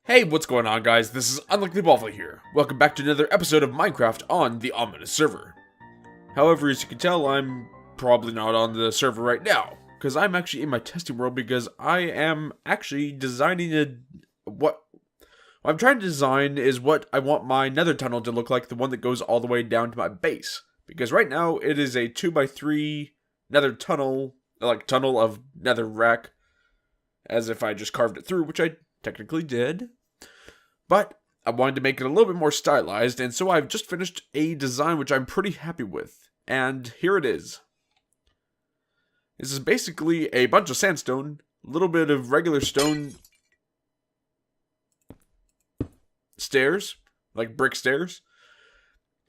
Hey, what's going on, guys? This is Unlikely Waffle here. Welcome back to another episode of Minecraft on the Ominouserver. However, as you can tell, I'm probably not on the server right now, because I'm actually in my testing world because I am actually designing what I'm trying to design is what I want my Nether tunnel to look like, the one that goes all the way down to my base. Because right now, it is a 2x3 Nether tunnel, like tunnel of Nether rack, as if I just carved it through, which I technically did. But I wanted to make it a little bit more stylized, and so I've just finished a design which I'm pretty happy with. And here it is. This is basically a bunch of sandstone, a little bit of regular stone stairs, like brick stairs.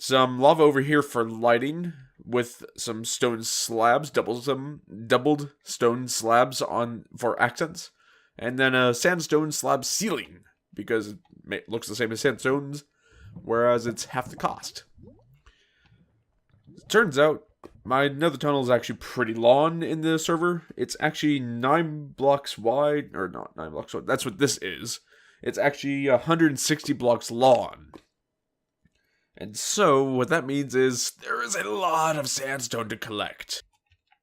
Some lava over here for lighting, with some stone slabs, doubled stone slabs on for accents. And then a sandstone slab ceiling, because it looks the same as sandstones, whereas it's half the cost. It turns out, my nether tunnel is actually pretty long in the server. It's actually 9 blocks wide, or not 9 blocks wide, that's what this is. It's actually 160 blocks long. And so, what that means is, there is a lot of sandstone to collect.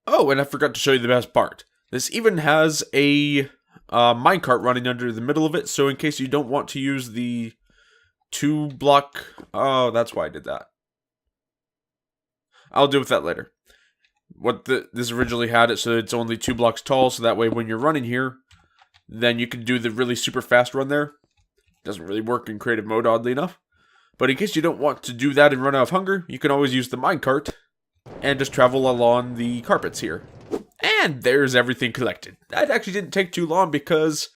Oh, and I forgot to show you the best part. This even has a minecart running under the middle of it, so in case you don't want to use the 2-block... Oh, that's why I did that. I'll deal with that later. This originally had it so it's only 2 blocks tall, so that way when you're running here, then you can do the really super fast run there. Doesn't really work in creative mode, oddly enough. But in case you don't want to do that and run out of hunger, you can always use the minecart and just travel along the carpets here. And there's everything collected. That actually didn't take too long because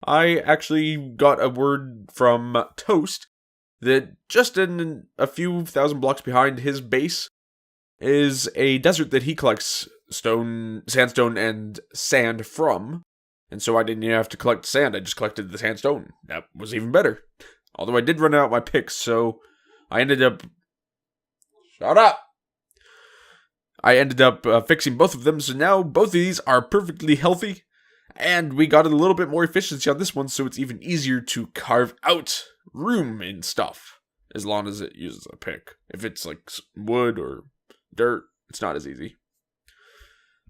I actually got a word from Toast that just in a few thousand blocks behind his base is a desert that he collects sandstone and sand from. And so I didn't even have to collect sand, I just collected the sandstone. That was even better. Although I did run out my picks, so I ended up... Shut up! I ended up fixing both of them, so now both of these are perfectly healthy. And we got a little bit more efficiency on this one, so it's even easier to carve out room and stuff. As long as it uses a pick. If it's like wood or dirt, it's not as easy.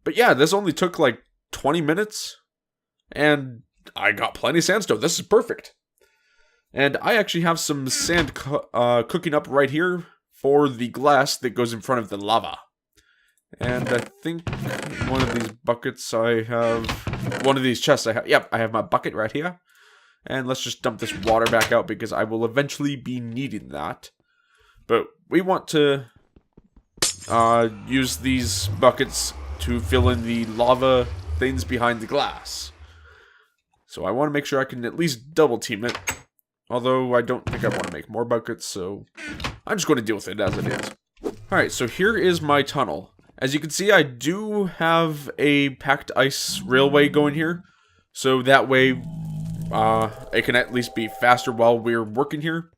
But yeah, this only took like 20 minutes. And I got plenty of sandstone. This is perfect. And I actually have some sand cooking up right here for the glass that goes in front of the lava. And I think one of these buckets I have... One of these chests I have... Yep, I have my bucket right here. And let's just dump this water back out because I will eventually be needing that. But we want to use these buckets to fill in the lava things behind the glass. So I want to make sure I can at least double team it. Although I don't think I want to make more buckets, so I'm just going to deal with it as it is. Alright, so here is my tunnel. As you can see, I do have a packed ice railway going here. So that way, it can at least be faster while we're working here.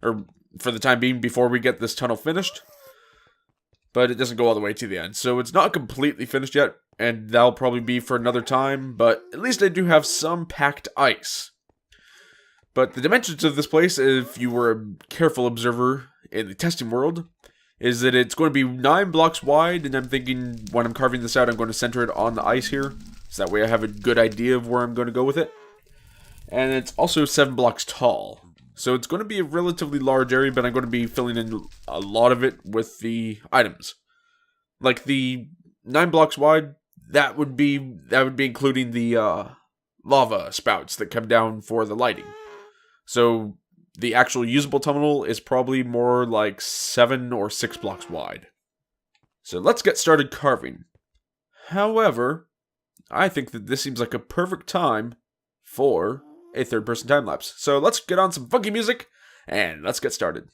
Or for the time being, before we get this tunnel finished. But it doesn't go all the way to the end. So it's not completely finished yet. And that'll probably be for another time. But at least I do have some packed ice. But the dimensions of this place, if you were a careful observer in the testing world, is that it's going to be 9 blocks wide, and I'm thinking when I'm carving this out, I'm going to center it on the ice here, so that way I have a good idea of where I'm going to go with it. And it's also 7 blocks tall, so it's going to be a relatively large area, but I'm going to be filling in a lot of it with the items. Like the 9 blocks wide, that would be including the lava spouts that come down for the lighting. So the actual usable tunnel is probably more like 7 or 6 blocks wide. So let's get started carving. However, I think that this seems like a perfect time for a third-person time-lapse. So let's get on some funky music, and let's get started.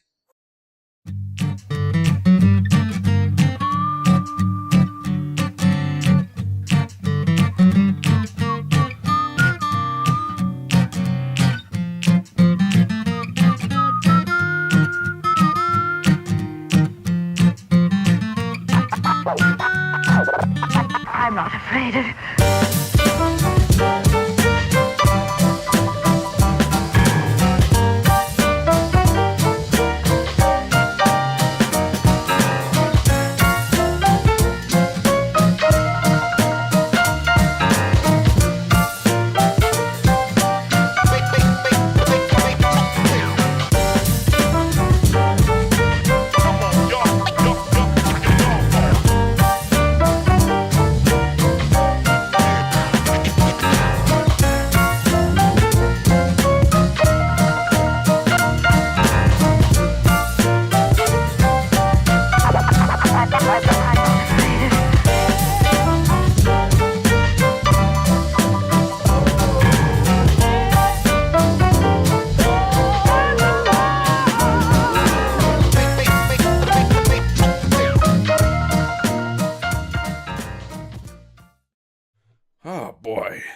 I'm not afraid of...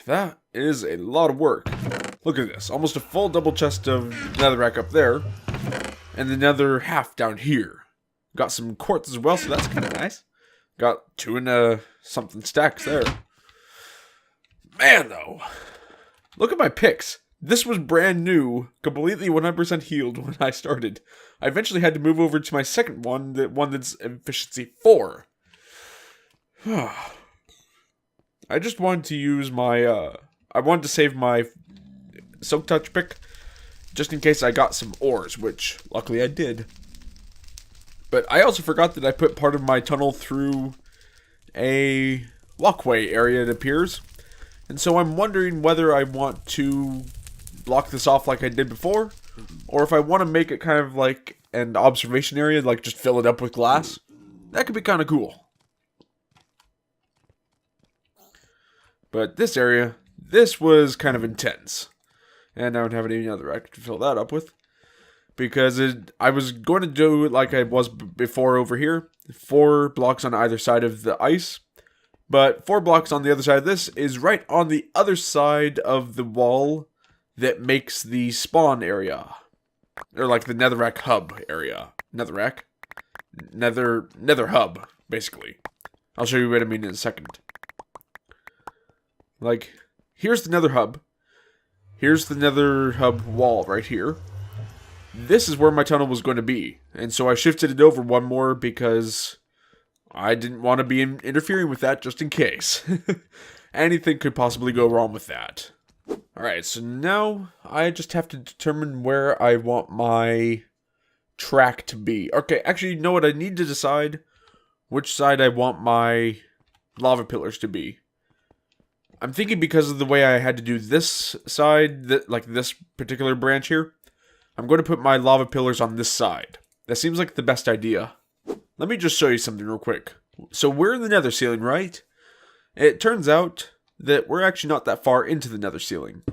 that is a lot of work. Look at this. Almost a full double chest of netherrack up there. And another half down here. Got some quartz as well, so that's kind of nice. Got 2 and something stacks there. Man, though. Look at my picks. This was brand new, completely 100% healed when I started. I eventually had to move over to my second one, the one that's efficiency 4. I just wanted to use my, I wanted to save my Silk Touch pick, just in case I got some ores, which luckily I did. But I also forgot that I put part of my tunnel through a walkway area, it appears. And so I'm wondering whether I want to block this off like I did before, or if I want to make it kind of like an observation area, like just fill it up with glass. That could be kind of cool. But this area, this was kind of intense. And I don't have any other rack to fill that up with. Because I was going to do it like I was before over here. 4 blocks on either side of the ice. But 4 blocks on the other side of this is right on the other side of the wall that makes the spawn area. Or like the netherrack hub area. Netherrack? Nether hub, basically. I'll show you what I mean in a second. Like, here's the nether hub. Here's the nether hub wall right here. This is where my tunnel was going to be. And so I shifted it over one more because I didn't want to be interfering with that just in case. Anything could possibly go wrong with that. Alright, so now I just have to determine where I want my track to be. Okay, actually, you know what? I need to decide which side I want my lava pillars to be. I'm thinking because of the way I had to do this side, like this particular branch here, I'm going to put my lava pillars on this side. That seems like the best idea. Let me just show you something real quick. So we're in the nether ceiling, right? It turns out that we're actually not that far into the nether ceiling.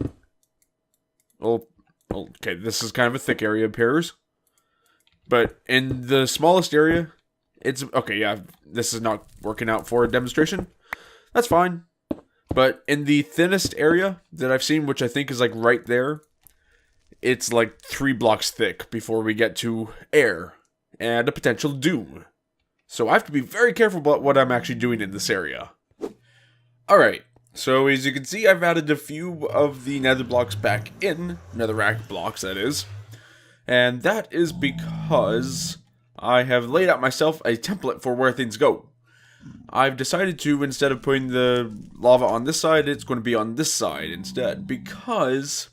Well, okay, this is kind of a thick area, appears. But in the smallest area, it's... Okay, yeah, this is not working out for a demonstration. That's fine. But in the thinnest area that I've seen, which I think is like right there, it's like 3 blocks thick before we get to air and a potential doom. So I have to be very careful about what I'm actually doing in this area. Alright, so as you can see, I've added a few of the nether blocks back in, netherrack blocks that is. And that is because I have laid out myself a template for where things go. I've decided to, instead of putting the lava on this side, it's going to be on this side instead. Because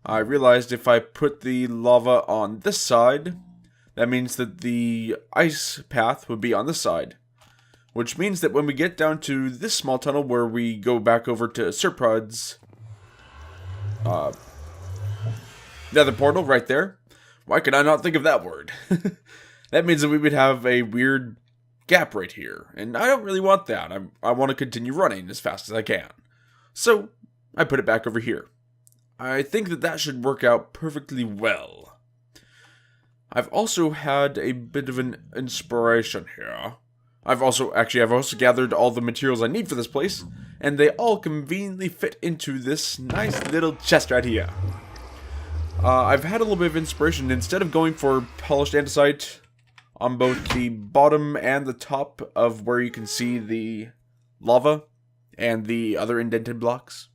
I realized if I put the lava on this side, that means that the ice path would be on this side. Which means that when we get down to this small tunnel where we go back over to Serprod's nether portal right there. Why could I not think of that word? That means that we would have a weird gap right here, and I don't really want that. I want to continue running as fast as I can. So, I put it back over here. I think that that should work out perfectly well. I've also had a bit of an inspiration here. I've also gathered all the materials I need for this place, and they all conveniently fit into this nice little chest right here. I've had a little bit of inspiration. Instead of going for polished andesite on both the bottom and the top of where you can see the lava and the other indented blocks,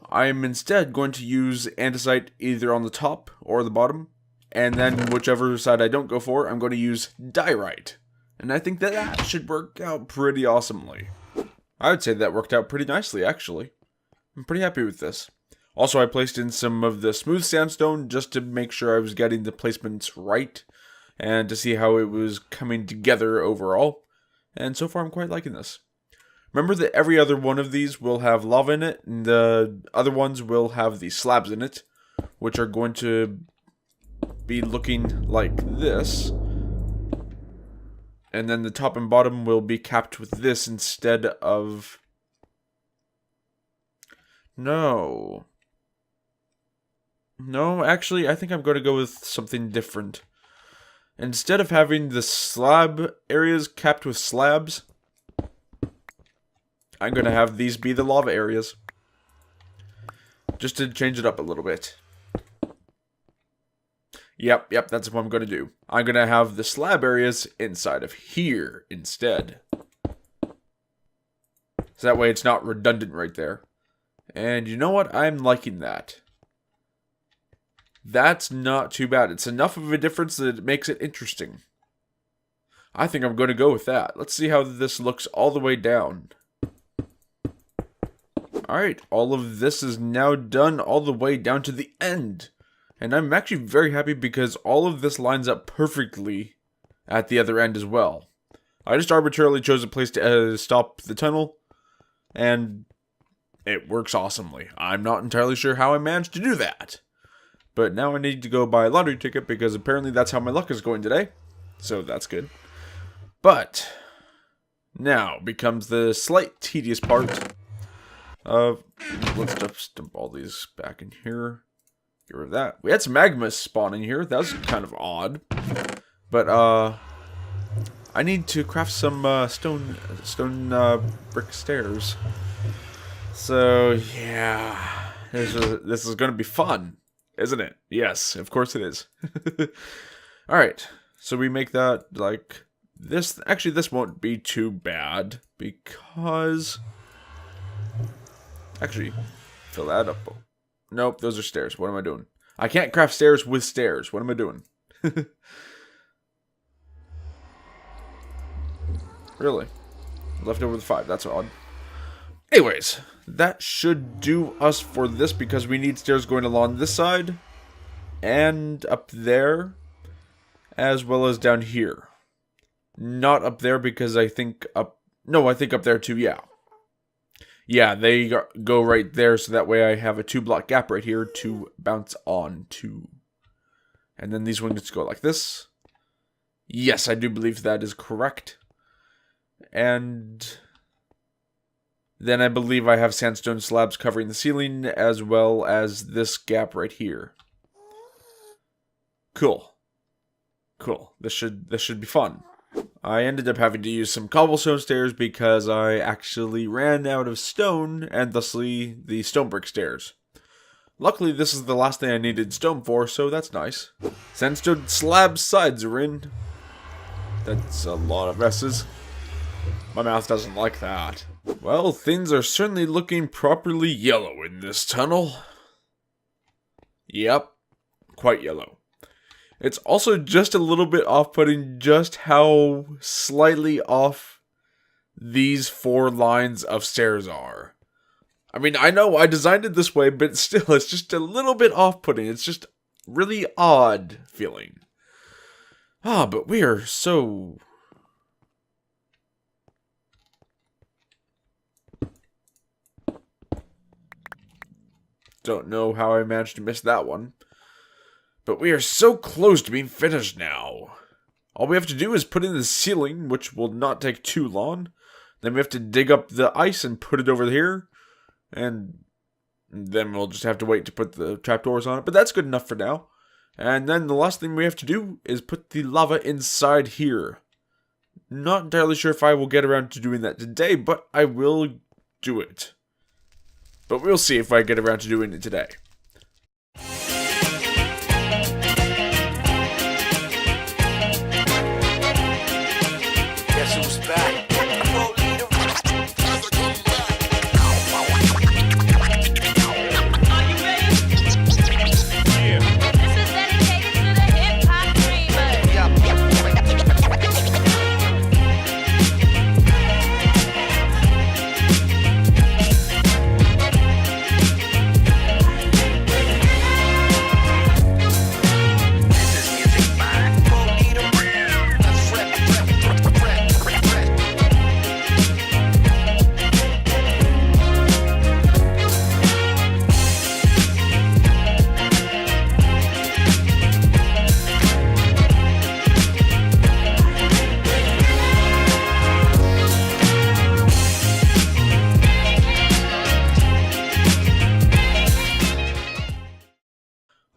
I'm instead going to use andesite either on the top or the bottom, and then whichever side I don't go for, I'm going to use diorite. And I think that that should work out pretty awesomely. I would say that worked out pretty nicely, actually. I'm pretty happy with this. Also, I placed in some of the smooth sandstone just to make sure I was getting the placements right, and to see how it was coming together overall. And so far, I'm quite liking this. Remember that every other one of these will have lava in it, and the other ones will have the slabs in it, which are going to be looking like this. And then the top and bottom will be capped with this instead of... No, actually, I think I'm going to go with something different. Instead of having the slab areas capped with slabs, I'm going to have these be the lava areas. Just to change it up a little bit. Yep, that's what I'm going to do. I'm going to have the slab areas inside of here instead. So that way it's not redundant right there. And you know what? I'm liking that. That's not too bad. It's enough of a difference that it makes it interesting. I think I'm going to go with that. Let's see how this looks all the way down. Alright, all of this is now done all the way down to the end. And I'm actually very happy because all of this lines up perfectly at the other end as well. I just arbitrarily chose a place to stop the tunnel, and it works awesomely. I'm not entirely sure how I managed to do that. But now I need to go buy a lottery ticket because apparently that's how my luck is going today. So that's good. But now becomes the slight tedious part. Let's just dump all these back in here. Get rid of that. We had some magma spawning here. That was kind of odd. But, I need to craft some, stone brick stairs. So, yeah. This is going to be fun, isn't it? Yes, of course it is. Alright. So we make that, like, this. Actually, this won't be too bad. Because... Actually, fill that up. Nope, those are stairs. What am I doing? I can't craft stairs with stairs. What am I doing? Really? Left over the 5. That's odd. Anyways, that should do us for this because we need stairs going along this side and up there as well as down here. Not up there because I think up... No, I think up there too, yeah. Yeah, they go right there, so that way I have a 2-block gap right here to bounce on to. And then these wings go like this. Yes, I do believe that is correct. And then I believe I have sandstone slabs covering the ceiling, as well as this gap right here. Cool. Cool. This should be fun. I ended up having to use some cobblestone stairs because I actually ran out of stone, and thusly the stone brick stairs. Luckily, this is the last thing I needed stone for, so that's nice. Sandstone slab sides are in. That's a lot of S's. My mouth doesn't like that. Well, things are certainly looking properly yellow in this tunnel. Yep, quite yellow. It's also just a little bit off-putting just how slightly off these 4 lines of stairs are. I mean, I know I designed it this way, but still, it's just a little bit off-putting. It's just really odd feeling. Ah, but we are so... Don't know how I managed to miss that one. But we are so close to being finished now. All we have to do is put in the ceiling, which will not take too long. Then we have to dig up the ice and put it over here. And then we'll just have to wait to put the trapdoors on it. But that's good enough for now. And then the last thing we have to do is put the lava inside here. Not entirely sure if I will get around to doing that today, but I will do it. But we'll see if I get around to doing it today.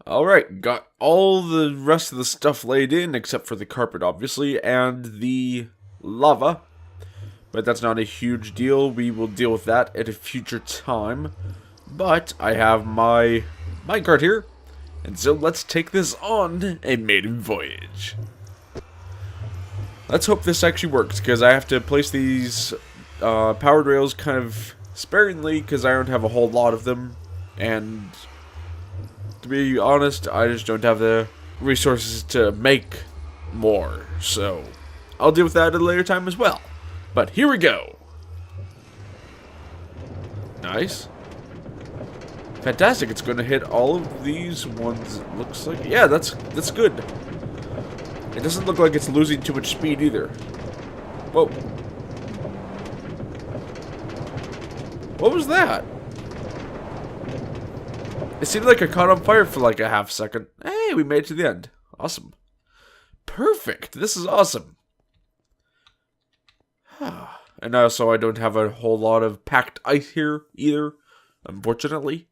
Alright, got all the rest of the stuff laid in, except for the carpet, obviously, and the lava. but that's not a huge deal. We will deal with that at a future time. But I have my minecart here, and so let's take this on a maiden voyage. Let's hope this actually works, because I have to place these powered rails kind of sparingly, because I don't have a whole lot of them, and to be honest, I just don't have the resources to make more, so I'll deal with that at a later time as well. But here we go. Nice. Fantastic, it's going to hit all of these ones, it looks like. Yeah, that's good. It doesn't look like it's losing too much speed either. Whoa. What was that? It seemed like I caught on fire for like a half second. Hey, we made it to the end. Awesome. Perfect. This is awesome. And also, I don't have a whole lot of packed ice here either, unfortunately.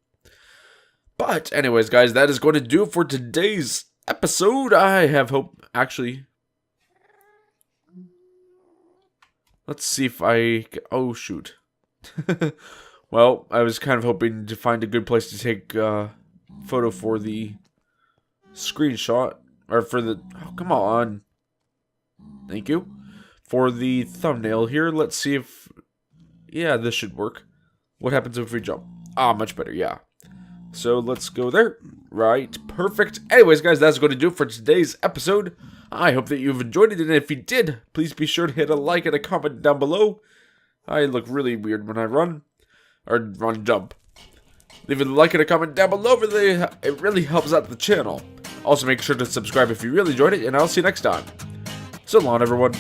But anyways, guys, that is going to do it for today's episode. I have hope. Actually, let's see if I. Oh shoot. Well, I was kind of hoping to find a good place to take a photo for the screenshot, or for the. Oh, come on. Thank you. For the thumbnail here, let's see if. Yeah, this should work. What happens if we jump? Ah, much better. Yeah. So let's go there. Right, perfect. Anyways, guys, that's going to do it for today's episode. I hope that you've enjoyed it, and if you did, please be sure to hit a like and a comment down below. I look really weird when I run, or jump. Leave a like and a comment down below, it really helps out the channel. Also, make sure to subscribe if you really enjoyed it, and I'll see you next time. So long, everyone.